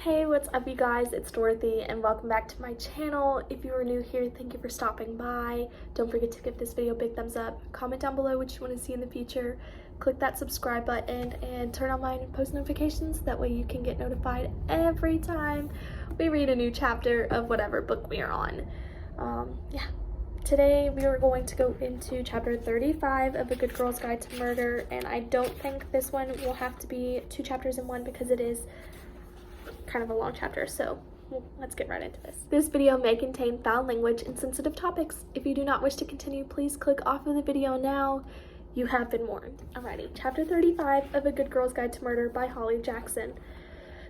Hey, what's up you guys? It's Dorothy and welcome back to my channel. If you are new here, thank you for stopping by. Don't forget to give this video a big thumbs up. Comment down below what you want to see in the future. Click that subscribe button and turn on my post notifications. That way you can get notified every time we read a new chapter of whatever book we are on. Today we are going to go into chapter 35 of A Good Girl's Guide to Murder, and I don't think this one will have to be 2 chapters in one because it is kind of a long chapter, so let's get right into this. This video may contain foul language and sensitive topics. If you do not wish to continue, please click off of the video now. You have been warned. Alrighty, chapter 35 of A Good Girl's Guide to Murder by Holly Jackson.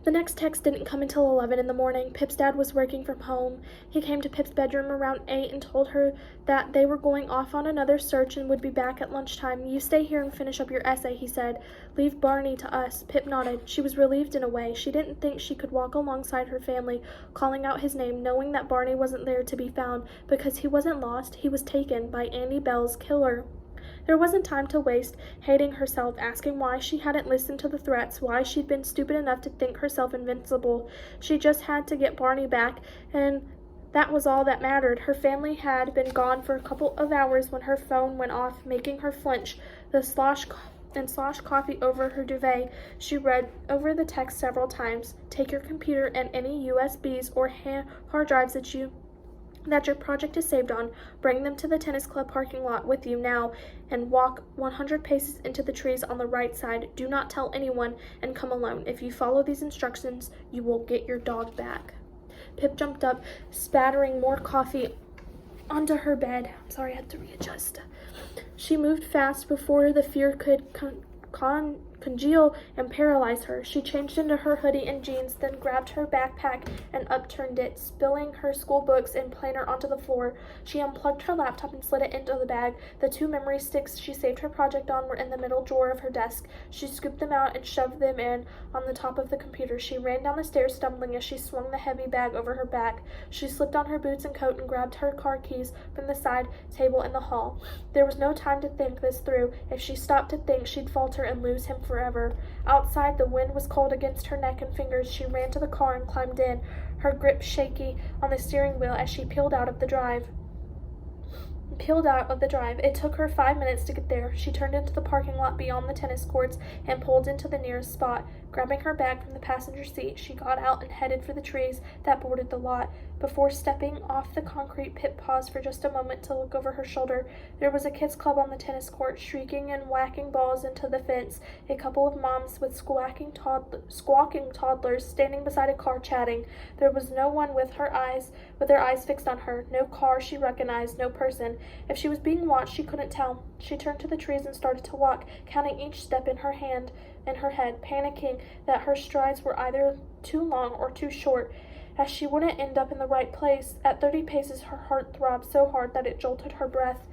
The next text didn't come until 11 in the morning. Pip's dad was working from home. He came to Pip's bedroom around 8 and told her that they were going off on another search and would be back at lunchtime. "You stay here and finish up your essay," he said. "Leave Barney to us." Pip nodded. She was relieved in a way. She didn't think she could walk alongside her family, calling out his name, knowing that Barney wasn't there to be found, because he wasn't lost. He was taken by Andy Bell's killer. There wasn't time to waste, hating herself, asking why she hadn't listened to the threats, why she'd been stupid enough to think herself invincible. She just had to get Barney back, and that was all that mattered. Her family had been gone for a couple of hours when her phone went off, making her flinch. The slosh coffee over her duvet. She read over the text several times. "Take your computer and any USBs or hard drives that your project is saved on. Bring them to the tennis club parking lot with you now and walk 100 paces into the trees on the right side. Do not tell anyone and come alone. If you follow these instructions, you will get your dog back." Pip jumped up, spattering more coffee onto her bed. I'm sorry, I had to readjust. She moved fast before the fear could congeal and paralyze her. She changed into her hoodie and jeans, then grabbed her backpack and upturned it, spilling her school books and planner onto the floor. She unplugged her laptop and slid it into the bag. The 2 memory sticks she saved her project on were in the middle drawer of her desk. She scooped them out and shoved them in on the top of the computer. She ran down the stairs, stumbling as she swung the heavy bag over her back. She slipped on her boots and coat and grabbed her car keys from the side table in the hall. There was no time to think this through. If she stopped to think, she'd falter and lose him forever. Outside, the wind was cold against her neck and fingers. She ran to the car and climbed in, her grip shaky on the steering wheel as she peeled out of the drive. It took her 5 minutes to get there. She turned into the parking lot beyond the tennis courts and pulled into the nearest spot. Grabbing her bag from the passenger seat, she got out and headed for the trees that bordered the lot. Before stepping off the concrete, Pip paused for just a moment to look over her shoulder. There was a kids' club on the tennis court, shrieking and whacking balls into the fence. A couple of moms with squawking toddlers standing beside a car chatting. There was no one with their eyes fixed on her. No car she recognized, no person. If she was being watched, she couldn't tell. She turned to the trees and started to walk, counting each step in her head, panicking that her strides were either too long or too short, as she wouldn't end up in the right place. At 30 paces, her heart throbbed so hard that it jolted her breath.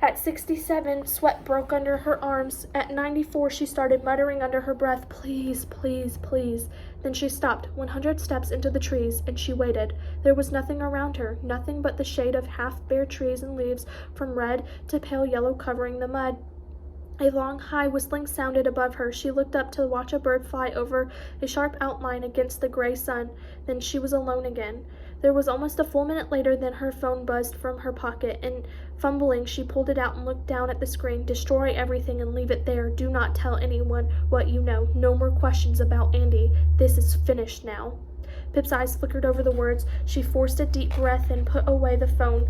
At 67, sweat broke under her arms. At 94, she started muttering under her breath, "Please, please, please." Then she stopped, 100 steps into the trees, and she waited. There was nothing around her, nothing but the shade of half-bare trees and leaves from red to pale yellow covering the mud. A long, high whistling sounded above her. She looked up to watch a bird fly over a sharp outline against the gray sun. Then she was alone again. There was almost a full minute later than her phone buzzed from her pocket, and fumbling, she pulled it out and looked down at the screen. "Destroy everything and leave it there. Do not tell anyone what you know. No more questions about Andy. This is finished now." Pip's eyes flickered over the words. She forced a deep breath and put away the phone.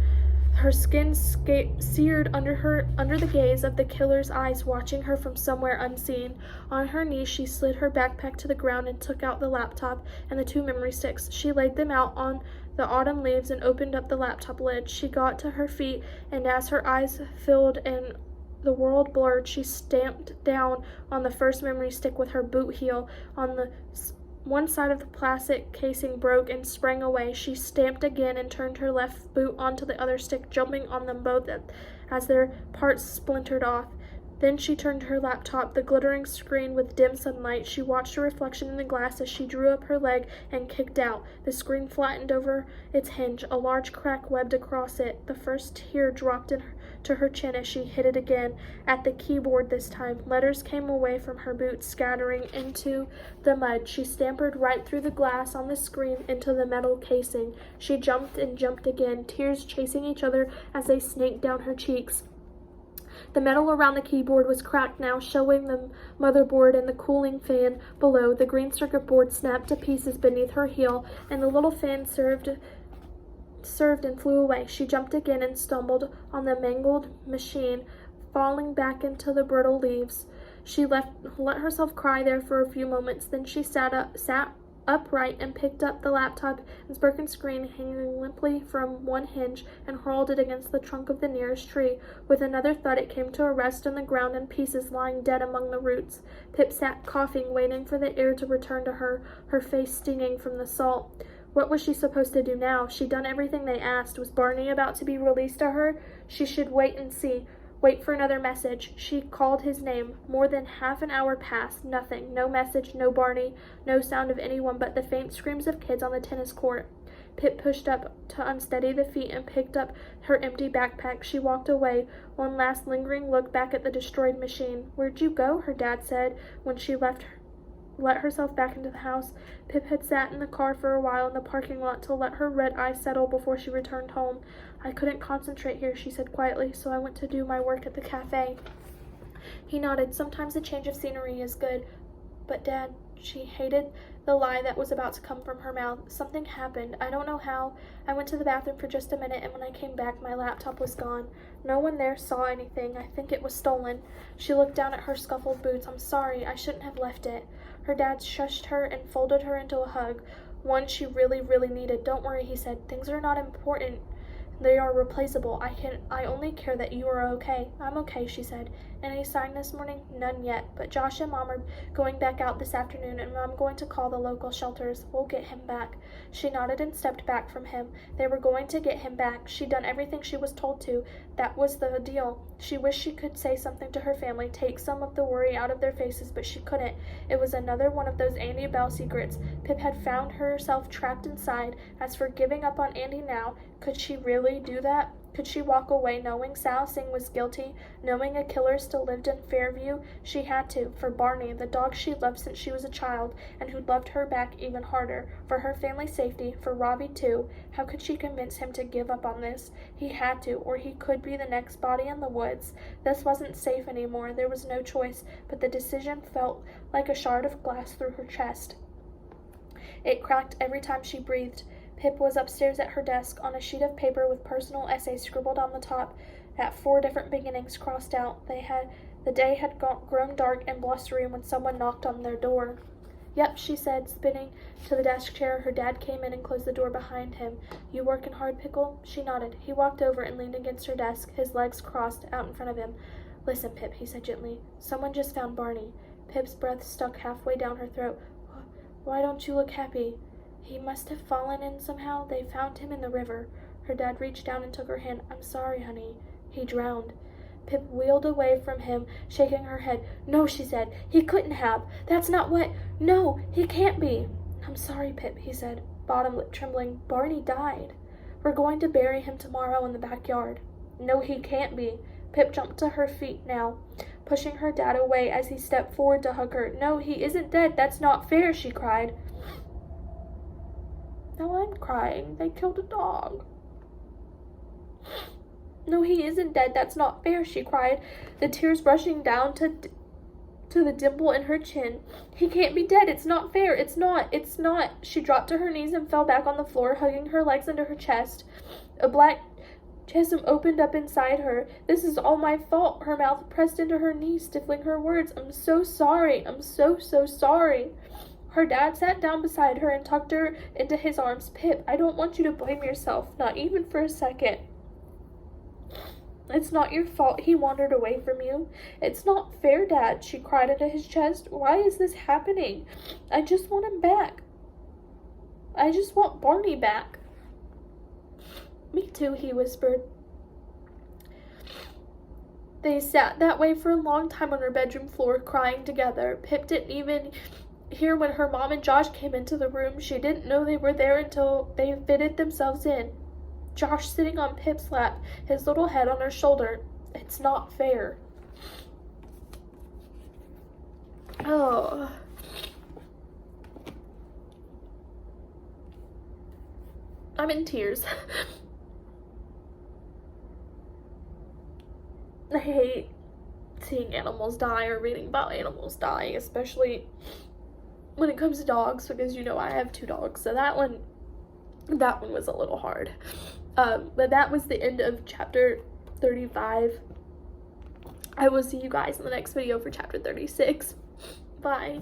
Her skin seared under the gaze of the killer's eyes watching her from somewhere unseen. On her knees, she slid her backpack to the ground and took out the laptop and the 2 memory sticks. She laid them out on the autumn leaves and opened up the laptop lid. She got to her feet, and as her eyes filled and the world blurred, she stamped down on the first memory stick with her boot heel. On the one side of the plastic casing broke and sprang away. She stamped again and turned her left boot onto the other stick, jumping on them both as their parts splintered off. Then she turned to her laptop, the glittering screen with dim sunlight. She watched her reflection in the glass as she drew up her leg and kicked out. The screen flattened over its hinge, a large crack webbed across it. The first tear dropped to her chin as she hit it again at the keyboard this time. Letters came away from her boots, scattering into the mud. She scampered right through the glass on the screen into the metal casing. She jumped and jumped again, tears chasing each other as they snaked down her cheeks. The metal around the keyboard was cracked now, showing the motherboard and the cooling fan below. The green circuit board snapped to pieces beneath her heel, and the little fan served and flew away. She jumped again and stumbled on the mangled machine, falling back into the brittle leaves. She let herself cry there for a few moments. Then she sat upright and picked up the laptop, its broken screen hanging limply from one hinge, and hurled it against the trunk of the nearest tree. With another thud, it came to a rest on the ground in pieces, lying dead among the roots. Pip sat coughing, waiting for the air to return to her, her face stinging from the salt. What was she supposed to do now? She'd done everything they asked. Was Barney about to be released to her? She should wait and see. Wait for another message. She called his name. More than half an hour passed. Nothing. No message, no Barney, no sound of anyone but the faint screams of kids on the tennis court. Pip pushed up to unsteady the feet and picked up her empty backpack. She walked away, one last lingering look back at the destroyed machine. "Where'd you go?" her dad said when she let herself back into the house. Pip had sat in the car for a while in the parking lot to let her red eyes settle before she returned home. "I couldn't concentrate here," she said quietly, "so I went to do my work at the cafe." He nodded. "Sometimes a change of scenery is good." "But Dad," she hated the lie that was about to come from her mouth. "Something happened. I don't know how. I went to the bathroom for just a minute, and when I came back, my laptop was gone. No one there saw anything. I think it was stolen." She looked down at her scuffled boots. "I'm sorry. I shouldn't have left it." Her dad shushed her and folded her into a hug, one she really, really needed. "Don't worry," he said. "Things are not important. They are replaceable. I only care that you are okay." "I'm okay," she said. "Any sign this morning?" "None yet, but Josh and Mom are going back out this afternoon, and I'm going to call the local shelters. We'll get him back." She nodded and stepped back from him. They were going to get him back. She'd done everything she was told to. That was the deal. She wished she could say something to her family, take some of the worry out of their faces, but she couldn't. It was another one of those Andy Bell secrets. Pip had found herself trapped inside. As for giving up on Andy now, could she really do that? Could she walk away knowing Sal Singh was guilty, knowing a killer still lived in Fairview? She had to, for Barney, the dog she loved since she was a child, and who'd loved her back even harder, for her family's safety, for Robbie too. How could she convince him to give up on this? He had to, or he could be the next body in the woods. This wasn't safe anymore. There was no choice, but the decision felt like a shard of glass through her chest. It cracked every time she breathed. Pip was upstairs at her desk, on a sheet of paper with personal essays scribbled on the top, at 4 different beginnings crossed out. The day had grown dark and blustery when someone knocked on their door. "Yep," she said, spinning to the desk chair. Her dad came in and closed the door behind him. "You working hard, Pickle?" She nodded. He walked over and leaned against her desk, his legs crossed out in front of him. "Listen, Pip," he said gently. "Someone just found Barney." Pip's breath stuck halfway down her throat. "Why don't you look happy?" "He must have fallen in somehow. They found him in the river." Her dad reached down and took her hand. "I'm sorry, honey. He drowned." Pip wheeled away from him, shaking her head. "No," she said. "He couldn't have. That's not what. No, he can't be." "I'm sorry, Pip," he said, bottom lip trembling. "Barney died. We're going to bury him tomorrow in the backyard." "No, he can't be." Pip jumped to her feet now, pushing her dad away as he stepped forward to hug her. "No, he isn't dead. That's not fair," she cried. "Now I'm crying. They killed a dog." "No, he isn't dead. That's not fair," she cried, the tears rushing down to the dimple in her chin. "He can't be dead. It's not fair. It's not. It's not." She dropped to her knees and fell back on the floor, hugging her legs under her chest. A black chasm opened up inside her. "This is all my fault." Her mouth pressed into her knees, stifling her words. "I'm so sorry. I'm so sorry." Her dad sat down beside her and tucked her into his arms. "Pip, I don't want you to blame yourself, not even for a second. It's not your fault he wandered away from you." "It's not fair, Dad," she cried into his chest. "Why is this happening? I just want him back. I just want Barney back." "Me too," he whispered. They sat that way for a long time on her bedroom floor, crying together. Pip didn't even hear when her mom and Josh came into the room. She didn't know they were there until they fitted themselves in. Josh sitting on Pip's lap, his little head on her shoulder. It's not fair. Oh. I'm in tears. I hate seeing animals die or reading about animals dying, especially when it comes to dogs, because you know I have 2 dogs, so that one was a little hard. But that was the end of chapter 35. I will see you guys in the next video for chapter 36. Bye.